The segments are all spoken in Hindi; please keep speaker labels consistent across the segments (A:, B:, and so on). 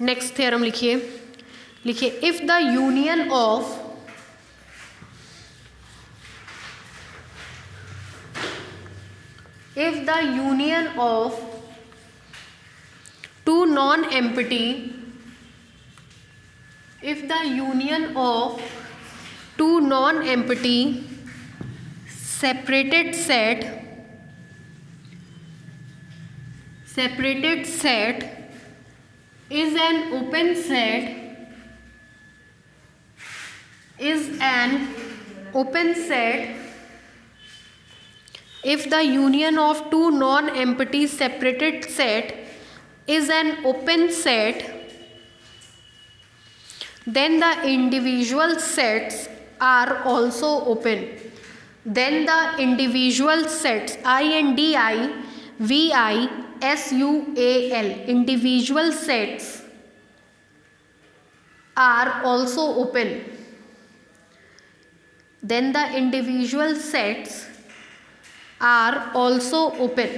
A: नेक्स्ट थ्योरम लिखिए, if the union of two non-empty separated set is an open set, if the union of two non-empty separated set is an open set, then the individual sets are also open. Then the individual sets, INDIVISUAL, individual sets are also open. Then the individual sets are also open.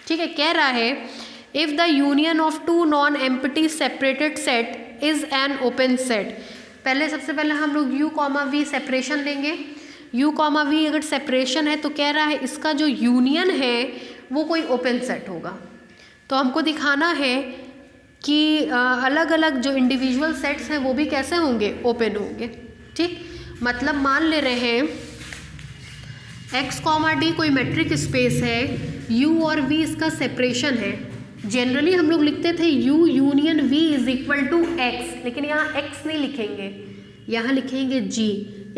A: ठीक है, कह रहा है if the union of two non-empty separated set is an open set. पहले सबसे पहले हम लोग u, v सेपरेशन लेंगे. u, v अगर सेपरेशन है तो कह रहा है इसका जो यूनियन है वो कोई ओपन सेट होगा. तो हमको दिखाना है कि अलग अलग जो इंडिविजुअल सेट्स हैं वो भी कैसे होंगे, ओपन होंगे. ठीक, मतलब मान ले रहे हैं x, d कोई मैट्रिक स्पेस है, u और v इसका सेपरेशन है. जनरली हम लोग लिखते थे u union v is equal to x, लेकिन यहाँ x नहीं लिखेंगे, यहाँ लिखेंगे g,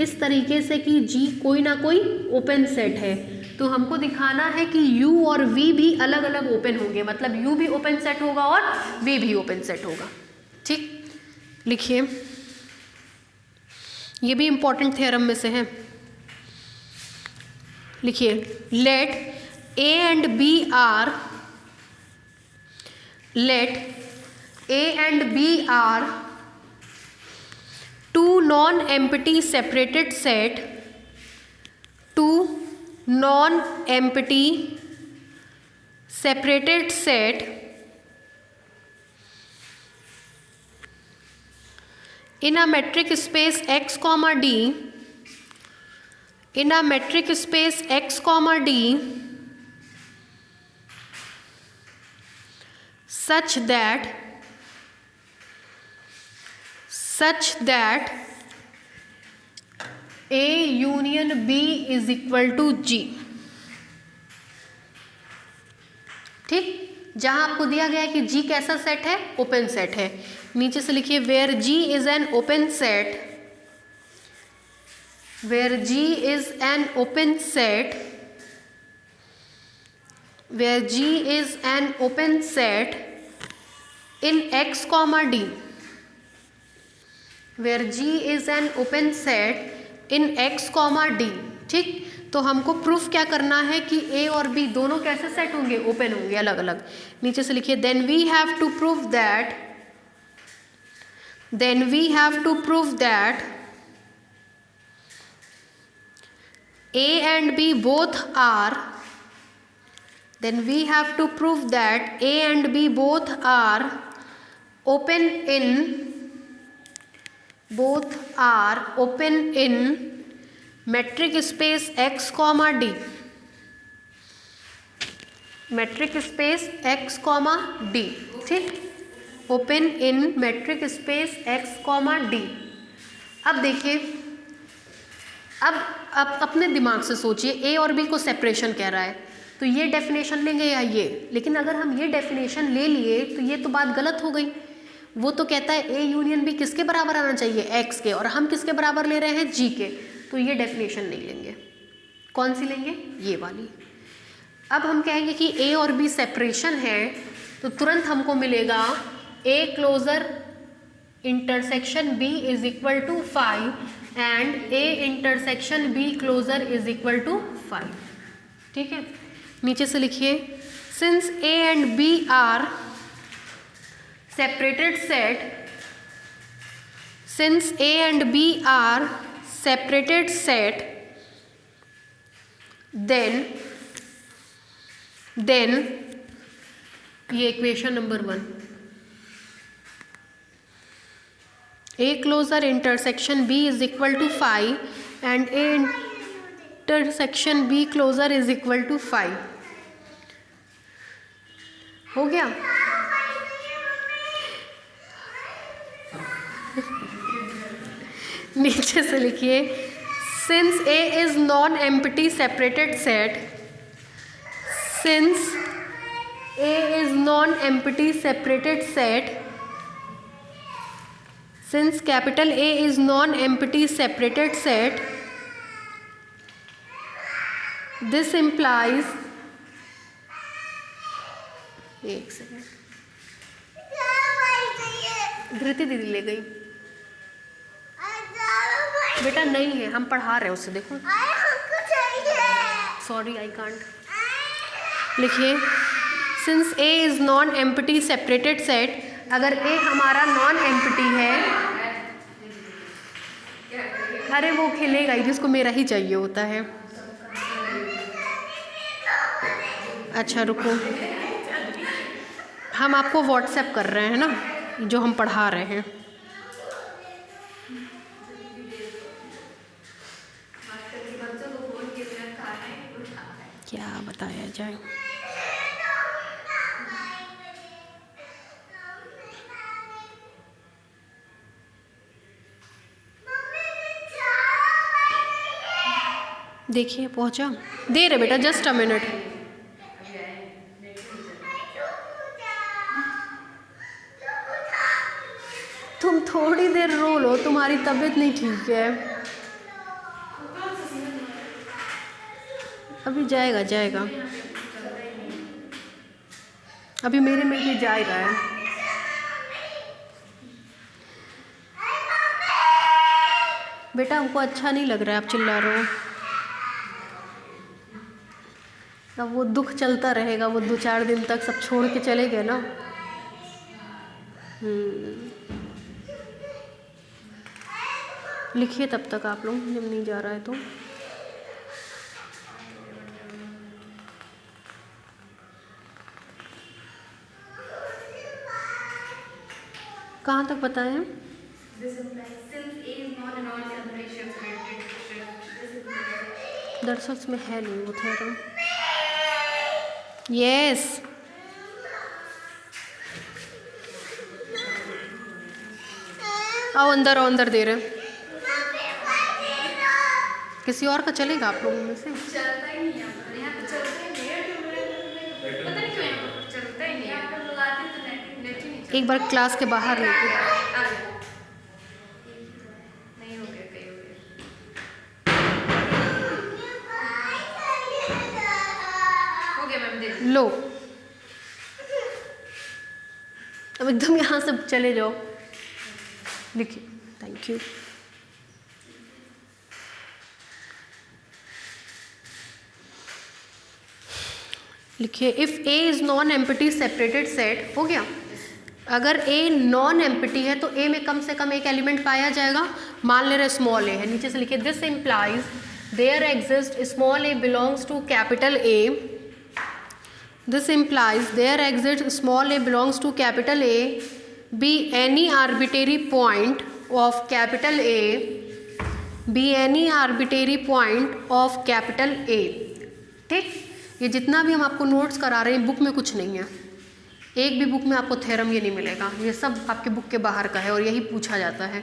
A: इस तरीके से कि g कोई ना कोई ओपन सेट है. तो हमको दिखाना है कि u और v भी अलग अलग ओपन होंगे, मतलब u भी ओपन सेट होगा और v भी ओपन सेट होगा. ठीक, लिखिए, ये भी इंपॉर्टेंट थ्योरम में से है. लिखिए, let a and b are two non-empty separated set, in a metric space x, d, such that A union B is equal to G. ठीक, जहां आपको दिया गया है कि G कैसा सेट है, ओपन सेट है. नीचे से लिखिए where G is an open set, in x, d, where G is an open set in x, d. ठीक, तो हमको प्रूफ क्या करना है कि A और B दोनों कैसे सेट होंगे, ओपन होंगे अलग अलग. नीचे से लिखिए then we have to prove that A and B both are open in metric space x, d. ठीक, open in metric space x, d. अब देखिए, अब अपने दिमाग से सोचिए, a और b को सेपरेशन कह रहा है तो ये डेफिनेशन लेंगे या ये. लेकिन अगर हम ये डेफिनेशन ले लिए तो ये तो बात गलत हो गई. वो तो कहता है a यूनियन b किसके बराबर आना चाहिए, x के, और हम किसके बराबर ले रहे हैं, g के. तो ये डेफिनेशन नहीं लेंगे. कौन सी लेंगे, ये वाली. अब हम कहेंगे कि a और b सेपरेशन है तो तुरंत हमको मिलेगा a closure intersection b is equal to 5 and a intersection b closure is equal to 5. ठीक है, नीचे से लिखिए since a and b are separated set, then ये equation number 1. A closer intersection B is equal to 5 and A intersection B closer is equal to 5. हो गया? नीचे से लिखिए since A is non-empty separated set, since A is non-empty separated set, since capital A is non-empty separated set, this implies, एक सेकेंड, धृति दीदी ले गई बेटा, नहीं है, हम पढ़ा रहे हैं उससे, देखो, सॉरी आई कांट। लिखिए since A is non empty separated set, अगर A हमारा नॉन एम्प्टी है, अरे वो खेलेगा ही जिसको मेरा ही चाहिए होता है। अच्छा रुको, हम आपको व्हाट्सएप कर रहे हैं ना जो हम पढ़ा रहे हैं। क्या बताया जाए, देखिए पहुंचा, दे रहे बेटा, जस्ट अ मिनट। तुम थोड़ी देर रो लो, तुम्हारी तबीयत नहीं ठीक है। अभी जाएगा जाएगा, अभी मेरे में भी जा रहा है। बेटा हमको अच्छा नहीं लग रहा है आप चिल्ला रहे हो। अब वो दुख चलता रहेगा, वो 2-4 दिन तक सब छोड़ के चले गए ना। लिखिए तब तक आप लोग, जब नहीं जा रहा है तो। कहाँ तक बताएं हम? दरअसल में है नहीं वो थ्योरम। यस आओ अंदर, आओ अंदर, दे रहे। किसी और का चलेगा आप लोगों में से? चलता ही नहीं है यहाँ पे, चलता ही नहीं है, पता नहीं क्यों यहाँ पे चलता ही नहीं है। आप लोग लगाते तो नेट ही नहीं चलता। एक बार क्लास के बाहर लेके नहीं हो गया, कहीं हो गया मैम, देख लो। अब एकदम यहाँ से चले जाओ। लिखिए थैंक यू। लिखिए if A is non empty separated set, हो गया। अगर A नॉन एम्प्टी है तो A में कम से कम एक एलिमेंट पाया जाएगा। मान ले रहे स्मॉल A है, नीचे से लिखिए this implies there exist small a belongs to capital A। This implies there exist small a belongs to capital A be any arbitrary point of capital A, be any arbitrary point of capital A। ठीक, ये जितना भी हम आपको नोट्स करा रहे हैं बुक में कुछ नहीं है, एक भी बुक में आपको थ्योरम ये नहीं मिलेगा, ये सब आपके बुक के बाहर का है और यही पूछा जाता है।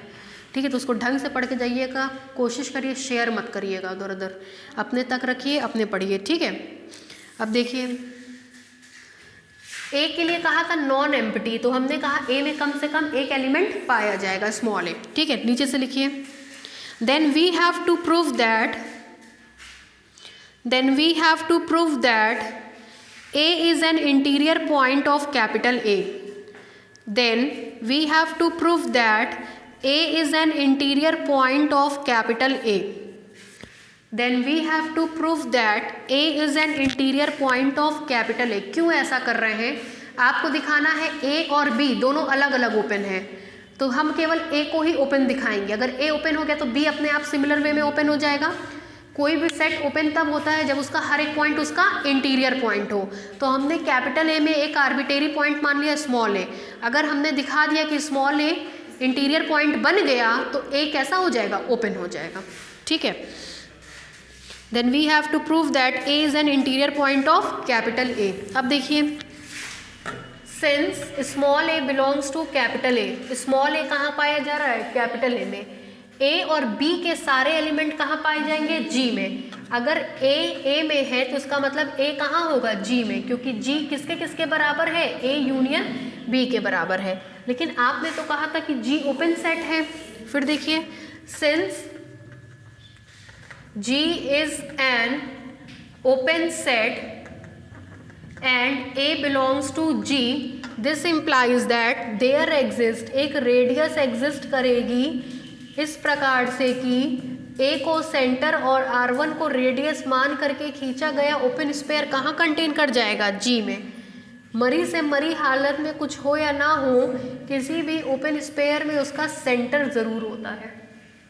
A: ठीक है, तो उसको ढंग से पढ़ के जाइएगा, कोशिश करिए शेयर मत करिएगा उधर उधर, अपने तक रखिए, अपने पढ़िए। ठीक है, अब देखिए ए के लिए कहा था नॉन एम्प्टी, तो हमने कहा ए में कम से कम एक एलिमेंट पाया जाएगा स्मॉल ए। ठीक है, नीचे से लिखिए then we have to prove that, then we have to prove that A is an interior point of capital A. Then we have to prove that A is an interior point of capital A. Then we have to prove that A is an interior point of capital A. क्यों ऐसा कर रहे हैं? आपको दिखाना है A और B दोनों अलग अलग ओपन है, तो हम केवल A को ही ओपन दिखाएंगे। अगर A ओपन हो गया तो B अपने आप सिमिलर वे में ओपन हो जाएगा। कोई भी सेट ओपन तब होता है जब उसका हर एक पॉइंट उसका इंटीरियर पॉइंट हो। तो हमने कैपिटल ए में एक आर्बिटेरी पॉइंट मान लिया स्मॉल ए। अगर हमने दिखा दिया कि स्मॉल ए इंटीरियर पॉइंट बन गया तो ए कैसा हो जाएगा, ओपन हो जाएगा। ठीक है, then we have to prove that A is an interior point of capital A. अब देखिए, since small A belongs to capital A, small A कहाँ पाया जा रहा है, कैपिटल ए में। ए और बी के सारे एलिमेंट कहाँ पाए जाएंगे, जी में। अगर ए में है तो इसका मतलब ए कहाँ होगा, जी में, क्योंकि जी किसके किसके बराबर है, ए यूनियन बी के बराबर है। लेकिन आपने तो कहा था कि जी ओपन सेट है। फिर देखिए, since G is an open set and A belongs to G, this implies that there exist, एक रेडियस एग्जिस्ट करेगी इस प्रकार से कि A को सेंटर और R1 को रेडियस मान करके खींचा गया ओपन स्पेयर कहाँ कंटेन कर जाएगा, G में। मरी से मरी हालत में कुछ हो या ना हो, किसी भी ओपन स्पेयर में उसका सेंटर ज़रूर होता है।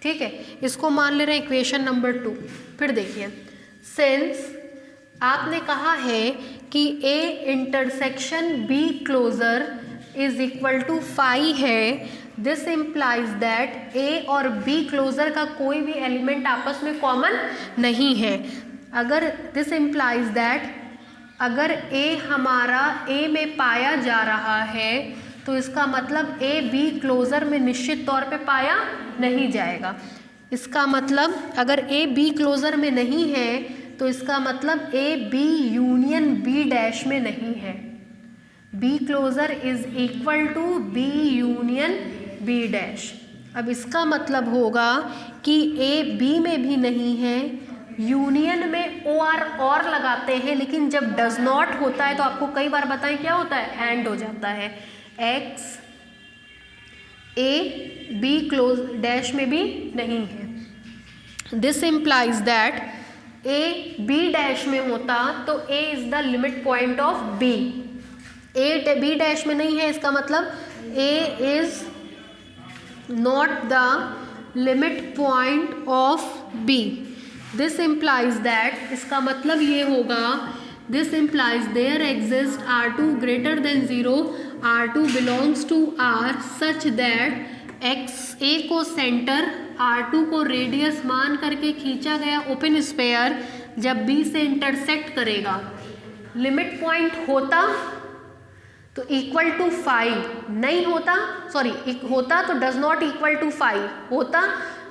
A: ठीक है, इसको मान ले रहे हैं इक्वेशन नंबर 2। फिर देखिए, सिंस आपने कहा है कि A intersection B closure is equal to phi है, दिस इम्प्लाइज दैट A और B क्लोजर का कोई भी एलिमेंट आपस में कॉमन नहीं है। अगर दिस इम्प्लाइज दैट अगर A हमारा A में पाया जा रहा है तो इसका मतलब A B क्लोजर में निश्चित तौर पे पाया नहीं जाएगा। इसका मतलब अगर A B क्लोजर में नहीं है तो इसका मतलब A B union B dash में नहीं है। B closure is equal to B union B dash. अब इसका मतलब होगा कि A B में भी नहीं है, यूनियन में और लगाते हैं, लेकिन जब डज नॉट होता है तो आपको कई बार बताएं क्या होता है, एंड हो जाता है। X A B close dash में भी नहीं है। This implies that A B dash में होता तो A is the limit point of B। A B dash में नहीं है, इसका मतलब A is not the limit point of B। This implies that, इसका मतलब ये होगा, this implies there exist R2 greater than 0, R2 belongs to R such that A को सेंटर R2 को रेडियस मान करके खींचा गया ओपन स्पेयर जब B से इंटरसेक्ट करेगा, लिमिट पॉइंट होता तो इक्वल टू 5, नहीं होता होता तो डज नॉट इक्वल टू 5, होता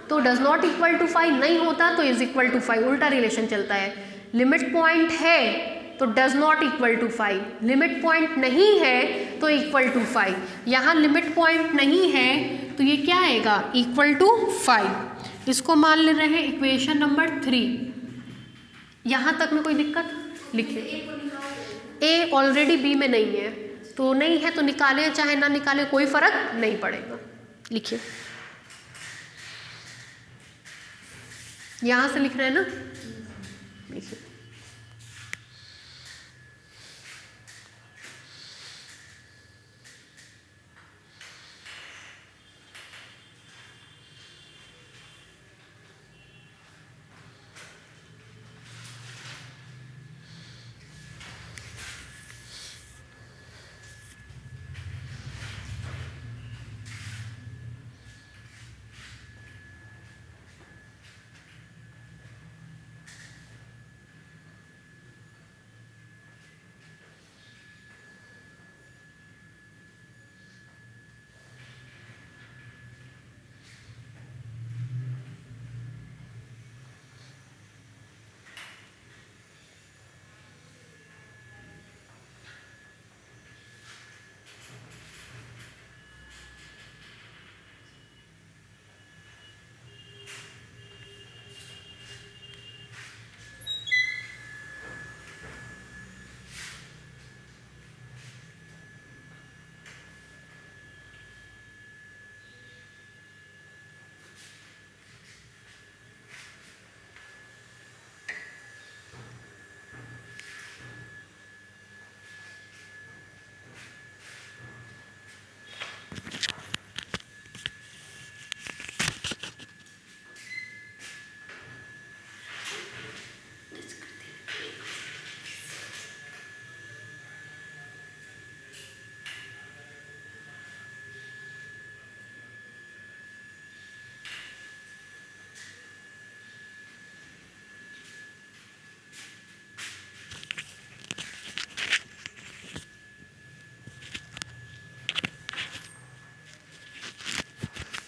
A: तो डज नॉट इक्वल टू 5, नहीं होता तो इज इक्वल टू 5, उल्टा रिलेशन चलता है। लिमिट पॉइंट है तो does not equal to 5, limit point नहीं है तो इक्वल टू 5। यहाँ लिमिट पॉइंट नहीं है तो ये क्या आएगा, इक्वल टू 5। इसको मान ले रहे हैं इक्वेशन नंबर 3। यहाँ तक में कोई दिक्कत, लिखिए। A ऑलरेडी B में नहीं है, तो नहीं है तो निकाले चाहे ना निकाले कोई फर्क नहीं पड़ेगा। लिखिए, यहाँ से लिख रहे हैं ना, लिखिए।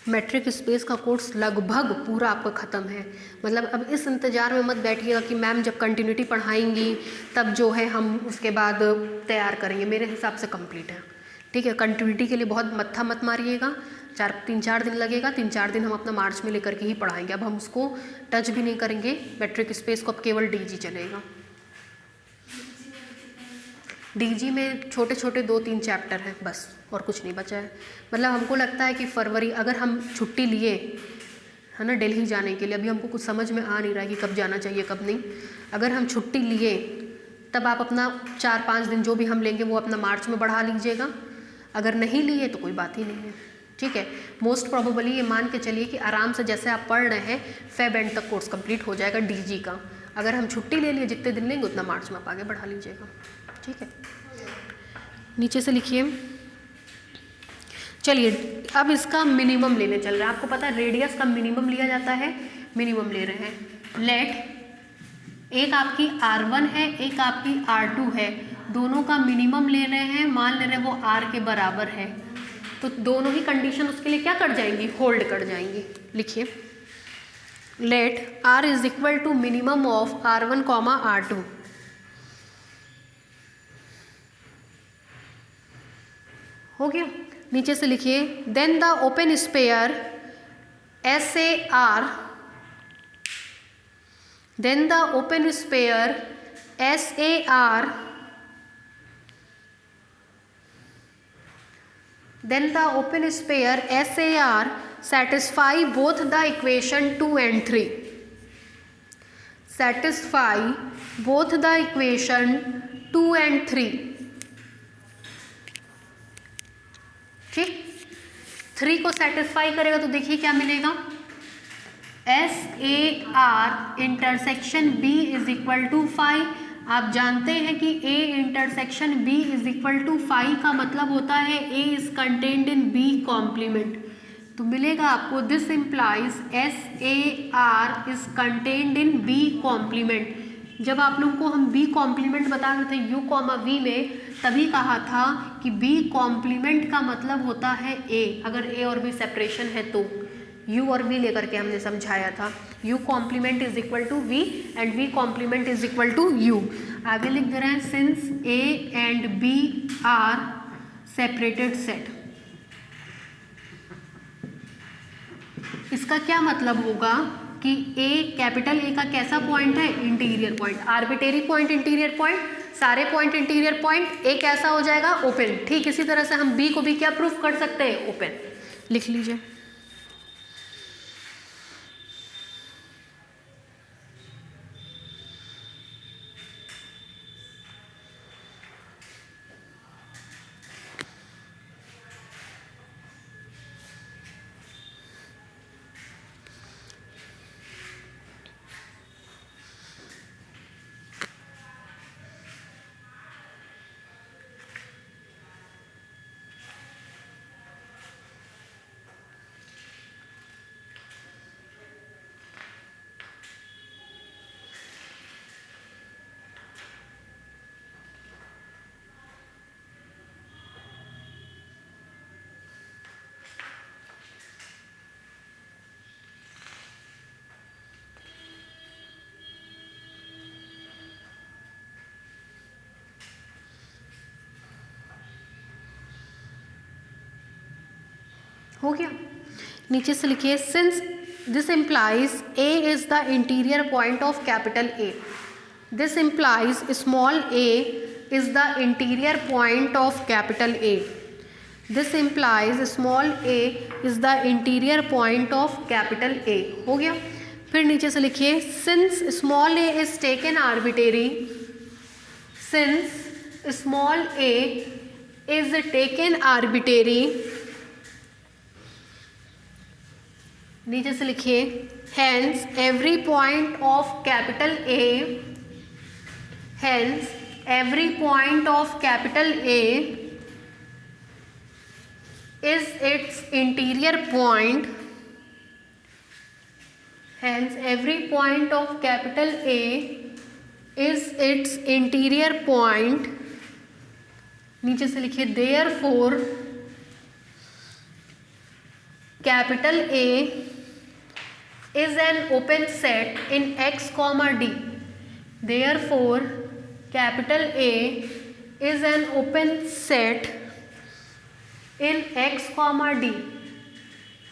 A: मेट्रिक स्पेस का कोर्स लगभग पूरा आपका ख़त्म है। मतलब अब इस इंतज़ार में मत बैठिएगा कि मैम जब कंटिन्यूटी पढ़ाएंगी तब जो है हम उसके बाद तैयार करेंगे। मेरे हिसाब से कंप्लीट है, ठीक है। कंटिन्यूटी के लिए बहुत मत्था मत मारिएगा, 3-4 दिन लगेगा, 3-4 दिन हम अपना मार्च में लेकर के ही पढ़ाएंगे। अब हम उसको टच भी नहीं करेंगे, मेट्रिक स्पेस को अब केवल डीजी चलेगा। डीजी में छोटे छोटे 2-3 चैप्टर हैं बस, और कुछ नहीं बचा है। मतलब हमको लगता है कि फरवरी, अगर हम छुट्टी लिए है ना दिल्ली जाने के लिए, अभी हमको कुछ समझ में आ नहीं रहा है कि कब जाना चाहिए कब नहीं, अगर हम छुट्टी लिए तब आप अपना 4-5 दिन जो भी हम लेंगे वो अपना मार्च में बढ़ा लीजिएगा। अगर नहीं लिए तो कोई बात ही नहीं है, ठीक है। मोस्ट प्रोबेबली ये मान के चलिए कि आराम से जैसे आप पढ़ रहे हैं फेब एंड तक कोर्स कंप्लीट हो जाएगा डीजी का। अगर हम छुट्टी ले लिए, जितने दिन लेंगे उतना मार्च में आप आगे बढ़ा लीजिएगा, ठीक है। नीचे से लिखिए। चलिए अब इसका मिनिमम लेने चल रहा है। आपको पता है रेडियस का मिनिमम लिया जाता है, मिनिमम ले रहे हैं। लेट एक आपकी R1 है, एक आपकी R2 है, दोनों का मिनिमम ले रहे हैं। मान ले रहे हैं वो R के बराबर है, तो दोनों ही कंडीशन उसके लिए क्या कर जाएंगी, होल्ड कर जाएंगी। लिखिए let R is equal to minimum of R1, R2। हो गया। नीचे से लिखिए then the open sphere SAR, then the open sphere SAR, then the open sphere SAR satisfy both the equation 2 and 3, satisfy both the equation 2 and 3, ठीक। 3 को सेटिस्फाई करेगा तो देखिए क्या मिलेगा, SAR intersection B is equal to 5। आप जानते हैं कि A intersection B is equal to 5 का मतलब होता है A is contained in B complement. तो मिलेगा आपको this implies SAR is contained in B complement. जब आप लोगों को हम B कॉम्प्लीमेंट बता रहे थे U, V में, तभी कहा था कि B कॉम्प्लीमेंट का मतलब होता है A। अगर A और B सेपरेशन है तो U और V लेकर के हमने समझाया था। U complement is equal to V and V complement is equal to U। आगे लिख दे रहे हैं since A and B are separated set. इसका क्या मतलब होगा कि A, कैपिटल A का कैसा पॉइंट है, interior point. Arbitrary point interior point, सारे पॉइंट इंटीरियर पॉइंट, A कैसा हो जाएगा, ओपन। ठीक इसी तरह से हम B को भी क्या प्रूफ कर सकते हैं, ओपन। लिख लीजिए हो गया। नीचे से लिखिए since this implies A is the interior point of capital A, this implies small a is the interior point of capital A, this implies small a is the interior point of capital A। हो गया। फिर नीचे से लिखिए since small a is taken arbitrary, since small a is taken arbitrary, नीचे से लिखिए hence every point of capital A, hence every point of capital A is it's interior point, hence every point of capital A is it's interior point. नीचे से लिखिए therefore capital A is an open set in X comma D. Therefore, capital A is an open set in X comma D.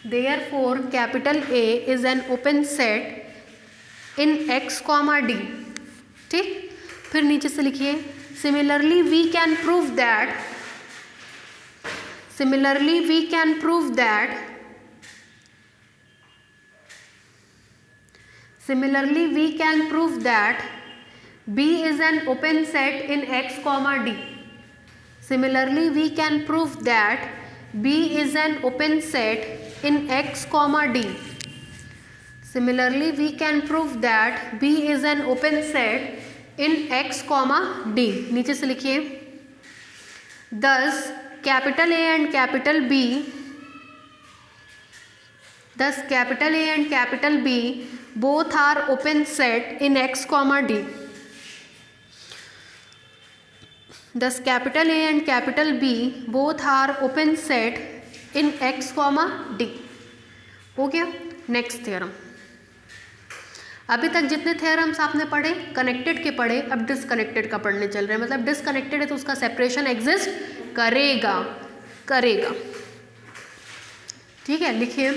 A: Therefore, capital A is an open set in X comma D. ठीक, फिर नीचे से लिखिए similarly we can prove that B is an open set in X comma D. Similarly, we can prove that B is an open set in X comma D. Similarly, we can prove that B is an open set in X comma D. नीचे से लिखिए thus capital A and capital B both are open set in X comma D. Thus capital A and capital B both are open set in X comma D. हो गया. Next theorem. अभी तक जितने थ्योरम्स आपने पढ़े कनेक्टेड के पढ़े, अब डिसकनेक्टेड का पढ़ने चल रहे हैं. मतलब डिसकनेक्टेड है तो उसका सेपरेशन एग्जिस्ट करेगा. ठीक है, लिखिए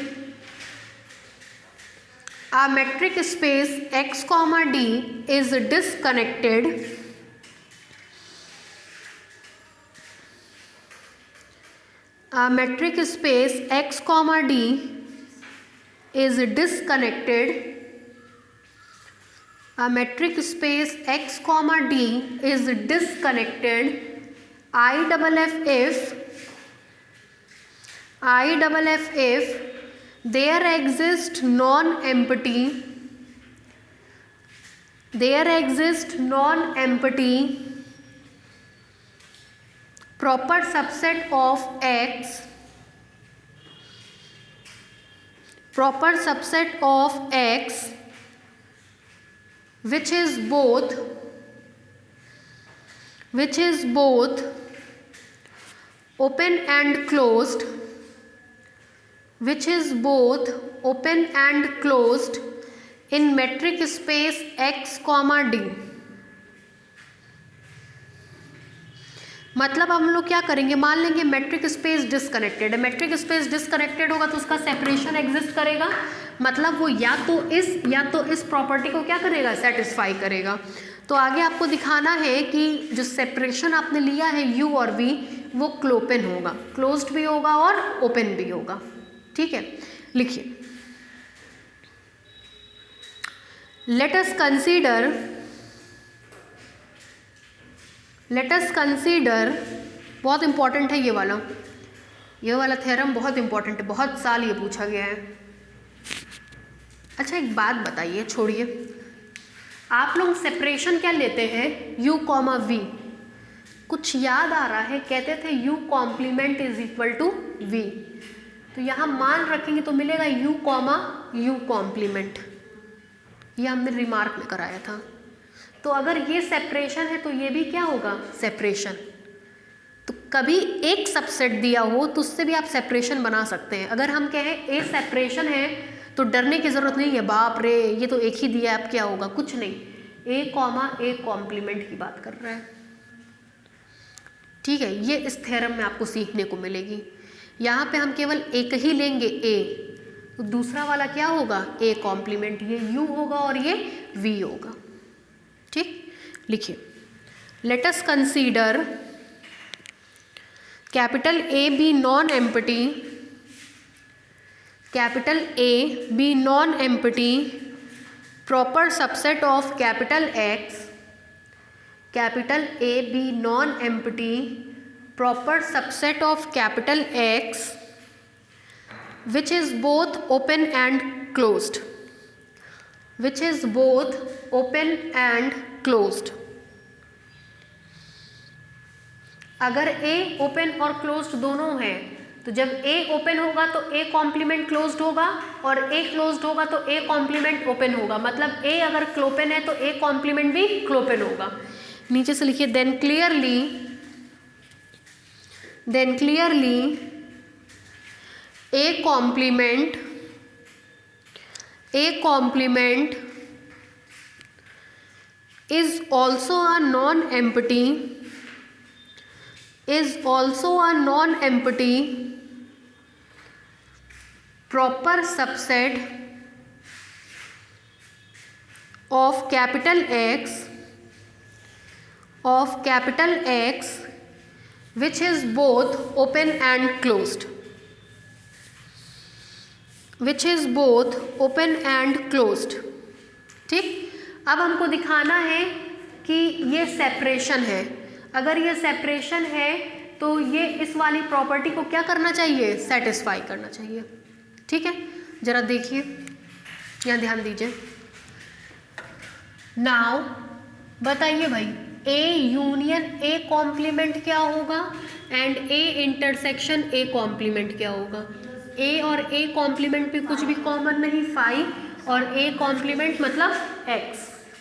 A: A metric space X comma D is disconnected A metric space X comma D is disconnected A metric space X comma D is disconnected IFF if there exists non-empty proper subset of X which is both open and closed in metric space X comma D. मतलब हम लोग क्या करेंगे, मान लेंगे मेट्रिक स्पेस डिसकनेक्टेड है. मेट्रिक स्पेस डिसकनेक्टेड होगा तो उसका सेपरेशन एग्जिस्ट करेगा. मतलब वो या तो इस प्रॉपर्टी को क्या करेगा, सेटिस्फाई करेगा. तो आगे आपको दिखाना है कि जो सेपरेशन आपने लिया है U और V वो क्लोपेन होगा, क्लोज्ड भी होगा और ओपन भी होगा. ठीक है, लिखिए लेट अस कंसीडर. बहुत इंपॉर्टेंट है ये वाला थ्योरम, बहुत इंपॉर्टेंट है, बहुत साल ये पूछा गया है. अच्छा एक बात बताइए, छोड़िए, आप लोग सेपरेशन क्या लेते हैं, U कॉमा V. कुछ याद आ रहा है, कहते थे U complement is equal to V. तो यहाँ मान रखेंगे तो मिलेगा U कॉमा U कॉम्प्लीमेंट. ये हमने रिमार्क में कराया था. तो अगर ये सेपरेशन है तो ये भी क्या होगा, सेपरेशन. तो कभी एक सबसेट दिया हो तो उससे भी आप सेपरेशन बना सकते हैं. अगर हम कहें ए सेपरेशन है तो डरने की ज़रूरत नहीं है, बाप रे ये तो एक ही दिया है अब क्या होगा, कुछ नहीं. ए कॉमा ए कॉम्प्लीमेंट की बात कर रहा है. ठीक है, ये इस थ्योरम में आपको सीखने को मिलेगी. यहाँ पे हम केवल एक ही लेंगे ए, तो दूसरा वाला क्या होगा, ए कॉम्प्लीमेंट. ये U होगा और ये V होगा. ठीक, लिखिए let us consider capital A be non-empty proper subset of capital X. capital A be non-empty proper subset of capital X which is both open and closed. अगर A ओपन और क्लोज्ड दोनों हैं तो जब A ओपन होगा तो A कॉम्प्लीमेंट क्लोज्ड होगा और A क्लोज्ड होगा तो A कॉम्प्लीमेंट ओपन होगा. मतलब A अगर क्लोपेन है तो A कॉम्प्लीमेंट भी क्लोपेन होगा. नीचे से लिखिए then clearly A complement is also a non-empty proper subset of capital X which is both open and closed. ठीक, अब हमको दिखाना है कि ये सेपरेशन है। अगर ये सेपरेशन है तो ये इस वाली प्रॉपर्टी को क्या करना चाहिए, सेटिस्फाई करना चाहिए। ठीक है, जरा देखिए, यहाँ ध्यान दीजिए। नाउ बताइए भाई, A यूनियन A कॉम्प्लीमेंट क्या होगा and A intersection A complement क्या होगा। A और A कॉम्प्लीमेंट पे कुछ भी कॉमन नहीं, फाई, और A कॉम्प्लीमेंट मतलब X।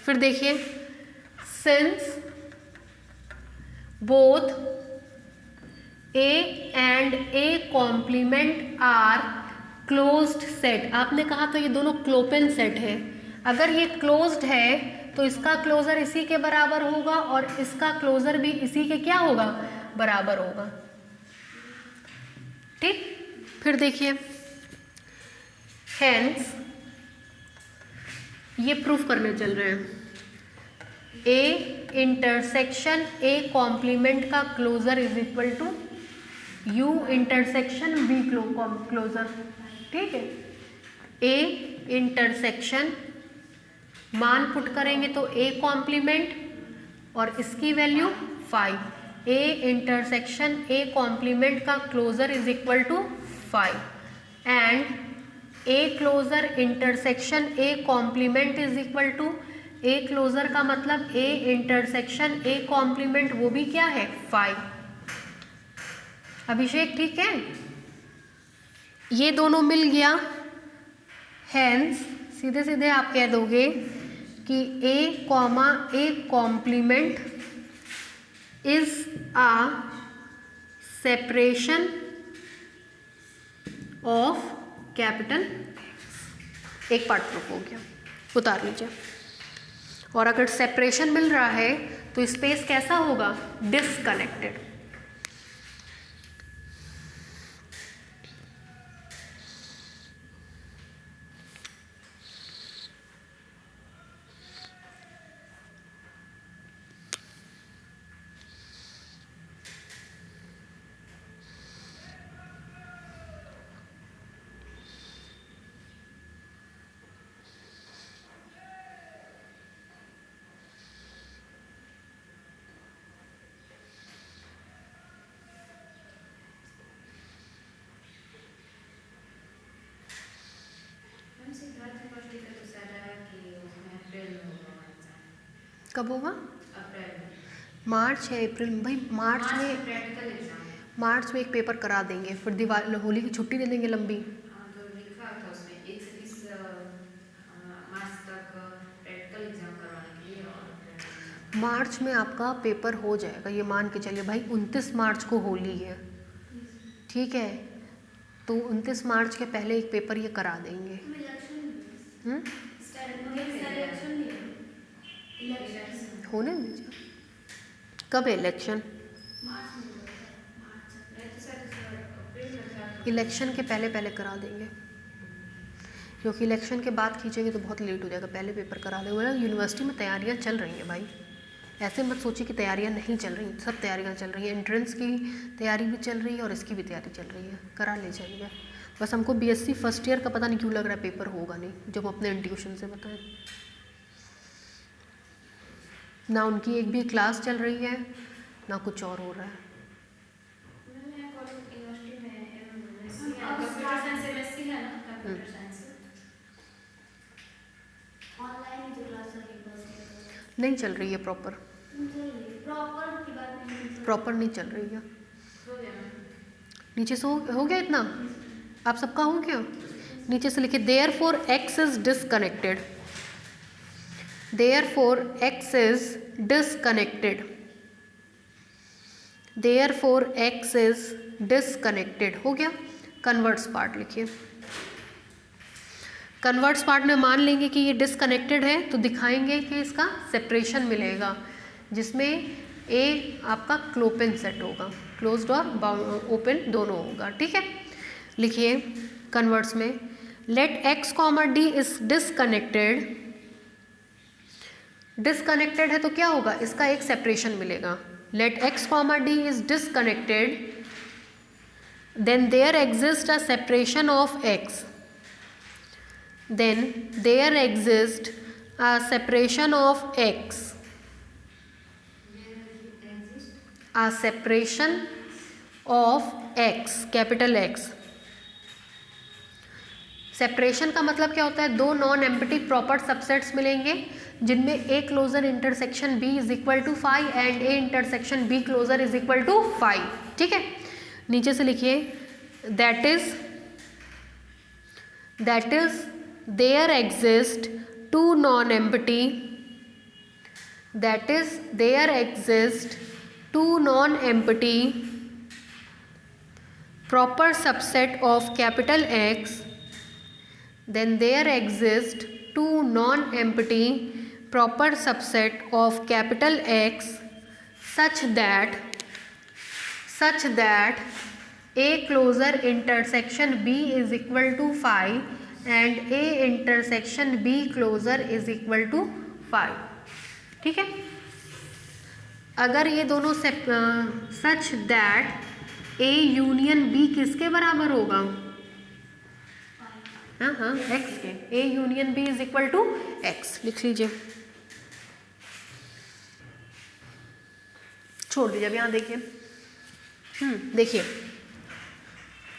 A: फिर देखिए, since both A and A complement are closed set. आपने कहा तो ये दोनों क्लोपेन सेट है। अगर ये क्लोज्ड है तो इसका क्लोजर इसी के बराबर होगा और इसका क्लोजर भी इसी के क्या होगा, बराबर होगा। ठीक, फिर देखिए, हेंस ये प्रूफ करने चल रहे हैं, A इंटरसेक्शन A कॉम्प्लीमेंट का closure is equal to U intersection B closure. ठीक है, A इंटरसेक्शन मान पुट करेंगे तो A कॉम्प्लीमेंट और इसकी value 5। A intersection A complement का closure is equal to 5 and A closure intersection A complement is equal to, A closure का मतलब A इंटरसेक्शन A कॉम्प्लीमेंट वो भी क्या है, 5। अभिषेक ठीक है, ये दोनों मिल गया। हेंस सीधे सीधे आप कह दोगे कि A complement is a separation of capital. एक पार्ट प्रूफ हो गया, उतार लीजिए। और अगर सेपरेशन मिल रहा है तो स्पेस कैसा होगा, डिसकनेक्टेड। कब होगा, मार्च या अप्रैल में। भाई मार्च में एक पेपर करा देंगे, फिर दिवाली होली की छुट्टी दे देंगे लंबी। मार्च में आपका पेपर हो जाएगा, ये मान के चलिए भाई। 29 मार्च को होली है, ठीक है, तो 29 मार्च के पहले एक पेपर ये करा देंगे। होने दीजिए, कब है इलेक्शन, इलेक्शन के पहले करा देंगे, क्योंकि इलेक्शन के बाद खींचेंगे तो बहुत लेट हो जाएगा। पहले पेपर करा देंगे। यूनिवर्सिटी में तैयारियां चल रही हैं भाई, ऐसे मत सोचिए कि तैयारियां नहीं चल रही, सब तैयारियां चल रही हैं। एंट्रेंस की तैयारी भी चल रही है और इसकी भी तैयारी चल रही है, करा ले जाइए। बस हमको बीएससी फर्स्ट ईयर का पता नहीं क्यों लग रहा है पेपर होगा नहीं, जब अपने इंट्यूशन से बताएं। ना उनकी एक भी क्लास चल रही है, ना कुछ और हो रहा है। नहीं चल रही है प्रॉपर नहीं चल रही है। नीचे से हो गया इतना, आप सबका हो गया। नीचे से लिखिए therefore x is disconnected, therefore x is disconnected, therefore x is disconnected. हो गया, कन्वर्ट्स पार्ट लिखिए। कन्वर्ट्स पार्ट में मान लेंगे कि ये डिसकनेक्टेड है तो दिखाएंगे कि इसका सेपरेशन मिलेगा, जिसमें ए आपका क्लोपेन सेट होगा, क्लोज्ड और ओपन दोनों होगा। ठीक है, लिखिए कन्वर्ट्स में let x, d is disconnected. Disconnected है तो क्या होगा, इसका एक सेपरेशन मिलेगा। Let x, d is disconnected, then there exist a separation of x, then there exists a separation of x, a separation of x, capital X। Separation का मतलब क्या होता है, दो नॉन एम्प्टी प्रॉपर सबसेट्स मिलेंगे जिनमें A closure intersection B is equal to 5 and A intersection B closure is equal to 5। ठीक है, नीचे से लिखिए that is there exist two non-empty, that is there exist two non-empty proper subset of capital X, then there exist two non-empty proper subset of capital X such that A closure intersection B is equal to 5 and A intersection B closure is equal to 5। ठीक है, अगर ये दोनों such that A union B किसके बराबर होगा, हाँ x के, A union B is equal to x लिख लीजिए, छोड़ दीजिए। अब यहाँ देखिए, देखिए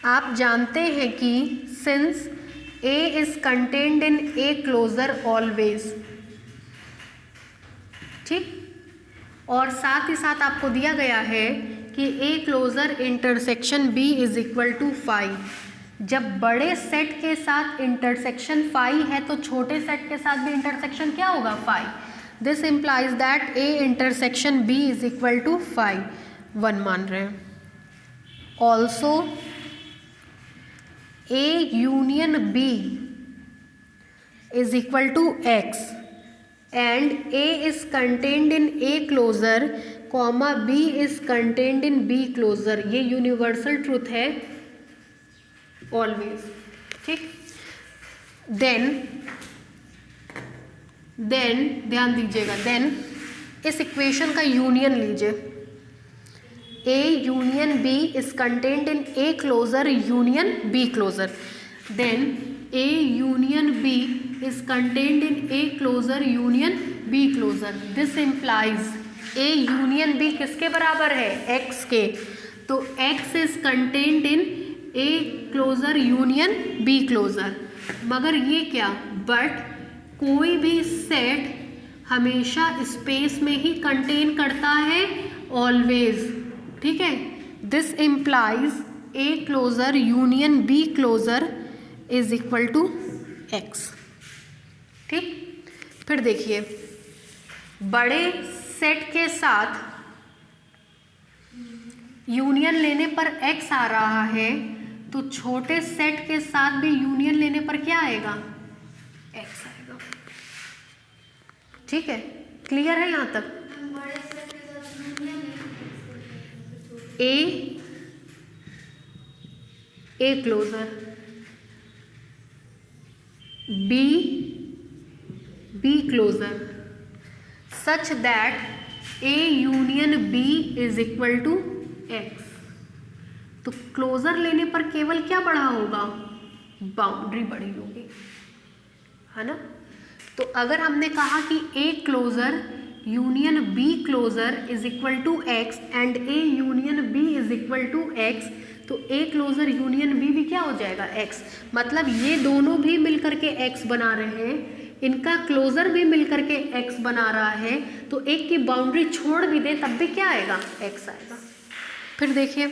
A: आप जानते हैं कि since A is contained in A closure always, ठीक, और साथ ही साथ आपको दिया गया है कि A closure intersection B is equal to 5। जब बड़े सेट के साथ इंटरसेक्शन 5 है तो छोटे सेट के साथ भी इंटरसेक्शन क्या होगा, 5। This implies that A intersection B is equal to 5, 1 मान रहे हैं। Also A union B is equal to X and A is contained in A closure, comma B is contained in B closure। ये यूनिवर्सल ट्रूथ है ऑलवेज। ठीक, देन ध्यान दीजिएगा, देन इस इक्वेशन का यूनियन लीजिए। A union B is contained in A closure union B closure, then A union B is contained in A closure union B closure। This implies A union B किसके बराबर है, X के, तो X is contained in A closure union B closure। मगर ये क्या, बट कोई भी सेट हमेशा स्पेस में ही कंटेन करता है ऑलवेज। ठीक है, this implies A closure union B closure is equal to X। ठीक, फिर देखिए बड़े सेट के साथ यूनियन लेने पर X आ रहा है तो छोटे सेट के साथ भी यूनियन लेने पर क्या आएगा, X आएगा। ठीक है, क्लियर है यहाँ तक। A closure, B closure, such that A union B is equal to X। तो क्लोजर लेने पर केवल क्या बढ़ा होगा, बाउंड्री बढ़ी होगी, है ना। तो अगर हमने कहा कि A closure union B closure is equal to X and A union B is equal to X, तो A क्लोजर यूनियन B भी क्या हो जाएगा, X। मतलब ये दोनों भी मिलकर के X बना रहे हैं, इनका क्लोजर भी मिलकर के X बना रहा है, तो एक की बाउंड्री छोड़ भी दे तब भी क्या आएगा, X आएगा। फिर देखिए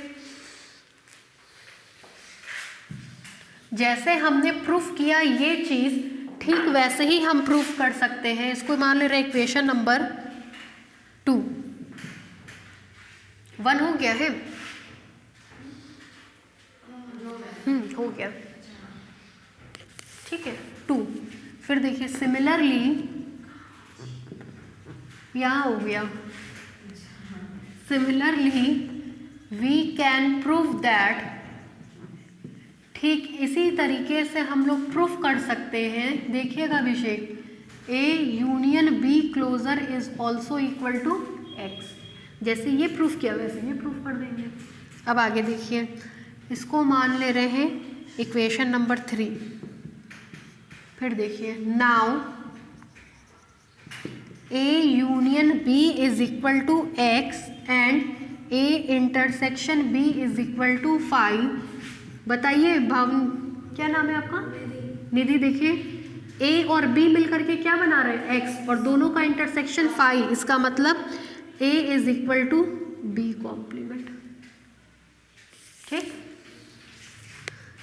A: जैसे हमने प्रूफ किया ये चीज़, ठीक वैसे ही हम प्रूफ कर सकते हैं। इसको मान ले रहे इक्वेशन नंबर 2, 1 हो गया है। हो गया, ठीक है 2। फिर देखिए सिमिलरली यहाँ हो गया, similarly we can prove that, ठीक इसी तरीके से हम लोग प्रूफ कर सकते हैं। देखिएगा Abhishek, A union B closure is also equal to X, जैसे ये प्रूफ किया वैसे ये प्रूफ कर देंगे। अब आगे देखिए, इसको मान ले रहे हैं इक्वेशन नंबर 3। फिर देखिए now A union B is equal to X and A intersection B is equal to 5। बताइए भावन, क्या नाम है आपका? निधि। देखिए ए और बी मिलकर के क्या बना रहे हैं? एक्स, और दोनों का इंटरसेक्शन 5, इसका मतलब A is equal to B complement. ठीक,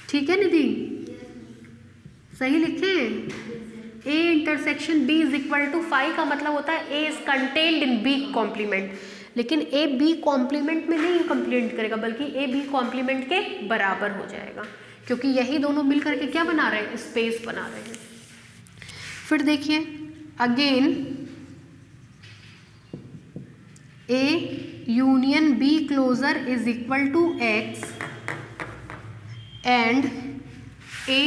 A: ठीक है निधि, सही लिखे। A intersection B is equal to 5 का मतलब होता है A is contained in B complement, लेकिन ए बी कॉम्प्लीमेंट में नहीं कंप्लीमेंट करेगा, बल्कि ए बी कॉम्प्लीमेंट के बराबर हो जाएगा, क्योंकि यही दोनों मिल करके क्या बना रहे हैं? स्पेस बना रहे हैं। फिर देखिए again, A union B closure is equal to X and A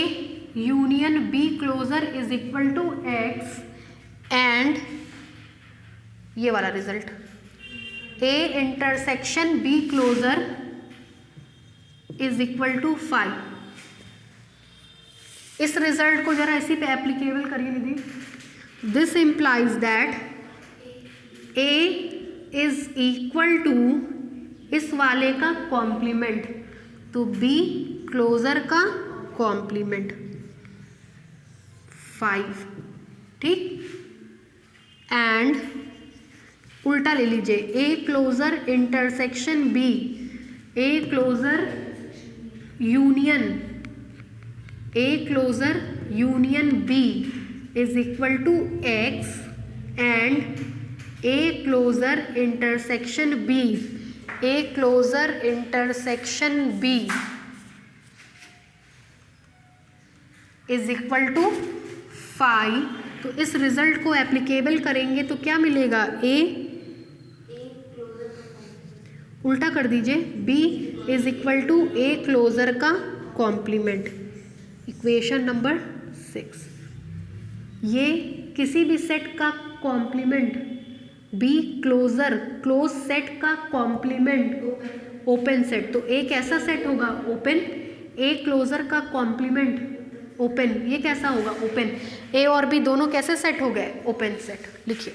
A: union B closure is equal to X and ये वाला result, A intersection B closure is equal to 5। इस रिजल्ट को जरा इसी पे एप्लीकेबल करिए Nidhi. This implies that A is equal to इस वाले का कॉम्प्लीमेंट, तो बी क्लोजर का कॉम्प्लीमेंट 5, ठीक। एंड उल्टा ले लीजिए, A closure intersection B, A closure union, A closure union B is equal to X and A closure intersection B, A closure intersection B is equal to 5। तो इस रिजल्ट को एप्लीकेबल करेंगे तो क्या मिलेगा? ए उल्टा कर दीजिए, B is equal to A closure का कॉम्प्लीमेंट, इक्वेशन नंबर 6। ये किसी भी सेट का complement, B closure close set का कॉम्प्लीमेंट ओपन सेट, तो ए कैसा सेट होगा? ओपन। ए क्लोजर का कॉम्प्लीमेंट ओपन, ये कैसा होगा? ओपन। ए और बी दोनों कैसे सेट हो गए? Open set. लिखिए,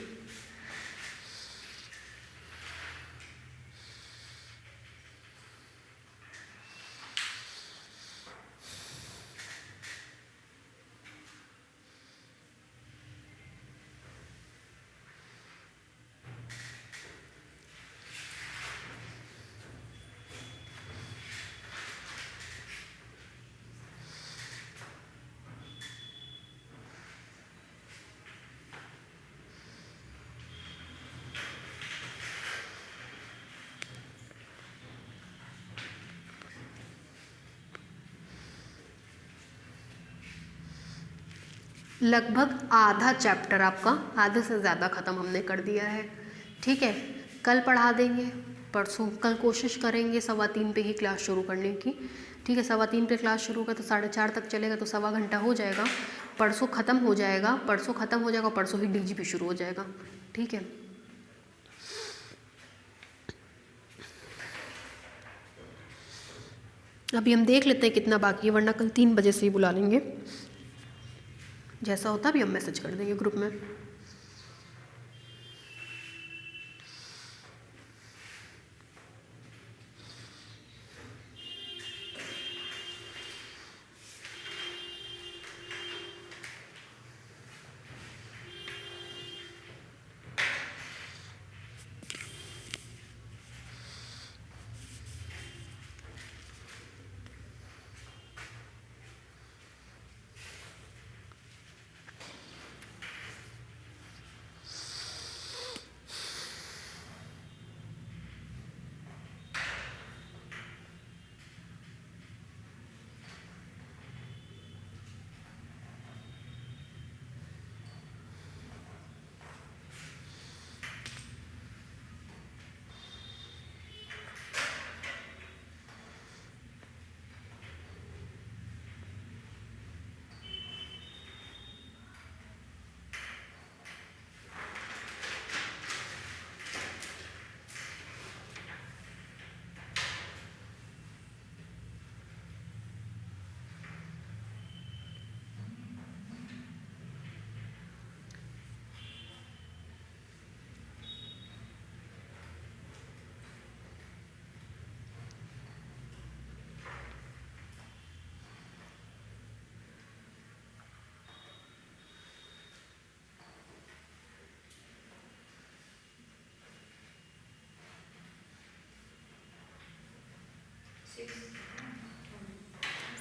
A: लगभग आधा चैप्टर आपका, आधे से ज़्यादा ख़त्म हमने कर दिया है, ठीक है। कल पढ़ा देंगे, परसों, कल कोशिश करेंगे 3:15 पे ही क्लास शुरू करने की, ठीक है। 3:15 पे क्लास शुरू कर तो 4:30 तक चलेगा, तो 1.25 घंटा हो जाएगा। परसों ख़त्म हो जाएगा, परसों ख़त्म हो जाएगा, परसों ही डीजीपी शुरू हो जाएगा, ठीक है। अभी हम देख लेते हैं कितना बाकी है, वरना कल 3 बजे से ही बुला लेंगे। जैसा होता भी हम मैसेज कर देंगे ग्रुप में।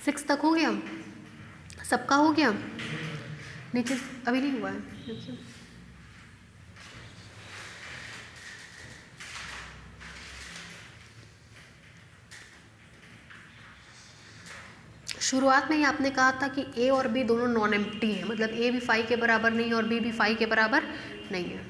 A: 6 तक हो गया, सबका हो गया, नीचे अभी नहीं हुआ है, देखिए शुरुआत में ही आपने कहा था कि ए और बी दोनों नॉन एम्प्टी हैं, मतलब ए भी 5 के बराबर नहीं है और बी भी 5 के बराबर नहीं है।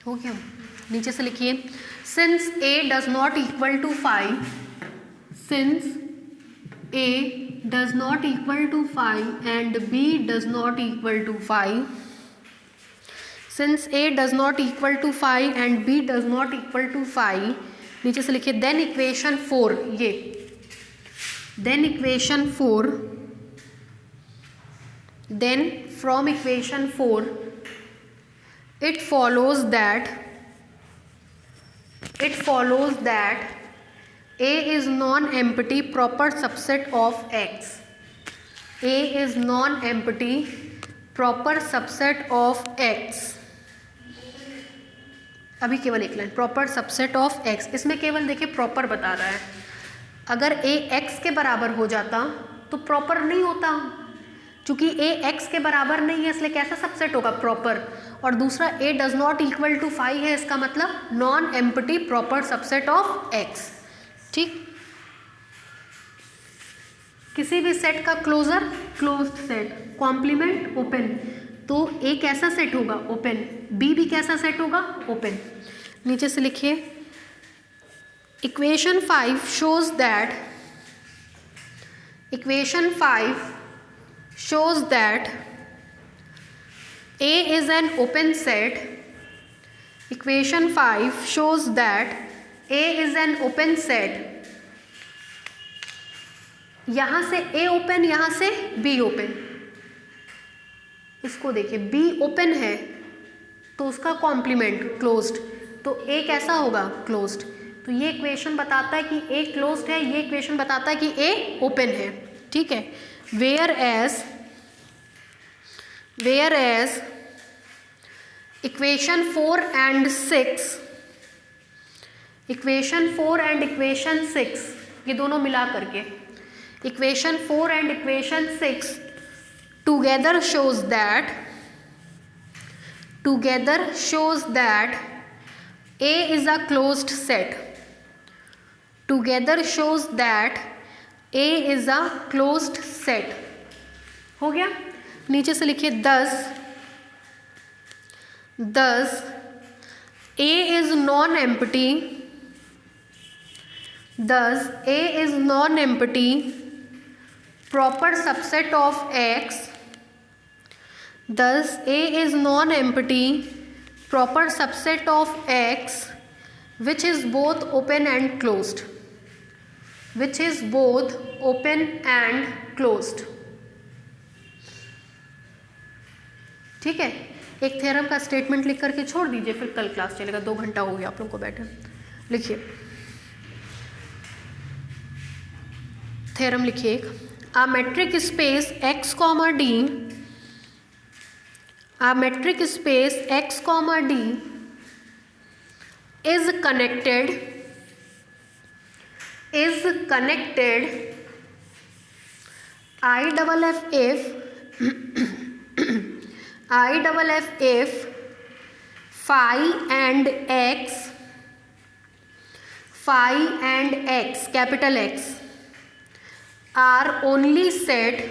A: हो गया, नीचे से लिखिए, since a does not equal to 5, since a does not equal to 5 and b does not equal to 5, since a does not equal to 5 and b does not equal to 5, नीचे से लिखिए देन इक्वेशन 4, ये then equation 4, then from equation 4 it follows that A is non-empty proper subset of X. A is non-empty proper subset of X. अभी केवल एक line, proper subset of X, इसमें केवल देखिए प्रॉपर बता रहा है, अगर A X के बराबर हो जाता तो प्रॉपर नहीं होता, चूंकि A X के बराबर नहीं है इसलिए कैसा सबसेट होगा, प्रॉपर, और दूसरा A does not equal to 5 है, इसका मतलब non empty proper subset of X। ठीक, किसी भी सेट का closure closed set, complement open, तो A कैसा सेट होगा, ओपन, B भी कैसा सेट होगा, ओपन। नीचे से लिखिए equation 5 shows that, equation 5 shows that A is an open set, equation 5 shows that A is an open set, यहाँ से A ओपन, यहाँ से B ओपन, इसको देखिए B ओपन है तो उसका कॉम्प्लीमेंट क्लोज्ड, तो A कैसा होगा, क्लोज्ड, तो ये इक्वेशन बताता है कि A क्लोज्ड है, ये इक्वेशन बताता है कि A ओपन है। ठीक है, whereas equation 4 and 6, equation 4 and equation 6 ये दोनों मिला करके equation 4 and equation 6 together shows that A is a closed set, together shows that A is a closed set। हो गया, नीचे से लिखिए 10 A is non-empty, thus A is non-empty proper subset of X, thus A is non-empty proper subset of X which is both open and closed, which is both open and closed। ठीक है, एक थ्योरम का स्टेटमेंट लिख करके छोड़ दीजिए, फिर कल क्लास चलेगा, 2 घंटा हो गया आप लोगों को बैठे। लिखिए थ्योरम, लिखिए एक, a metric space X, D, a metric space X, D is connected if phi and X capital X are only set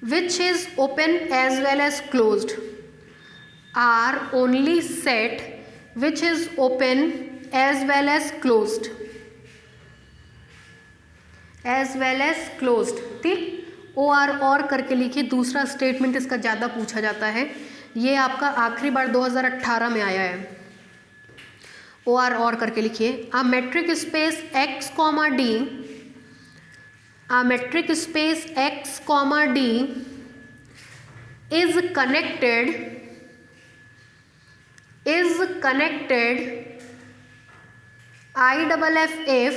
A: which is open as well as closed, are only set which is open as well as closed, ठीक। OR और करके लिखिए, दूसरा स्टेटमेंट इसका ज़्यादा पूछा जाता है, ये आपका आखिरी बार 2018 में आया है। OR और करके लिखिए, a metric space X, D a metric space X comma D is connected IFF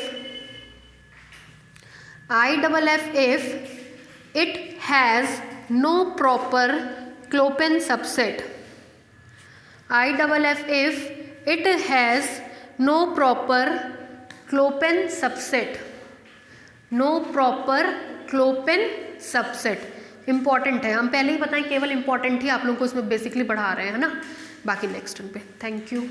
A: it has no proper Clopin subset. IFF it has no proper Clopin subset. No proper clopen subset important है, हम पहले ही बताएं केवल इंपॉर्टेंट ही आप लोगों को इसमें बेसिकली पढ़ा रहे हैं, है ना। बाकी नेक्स्ट पे। Thank you.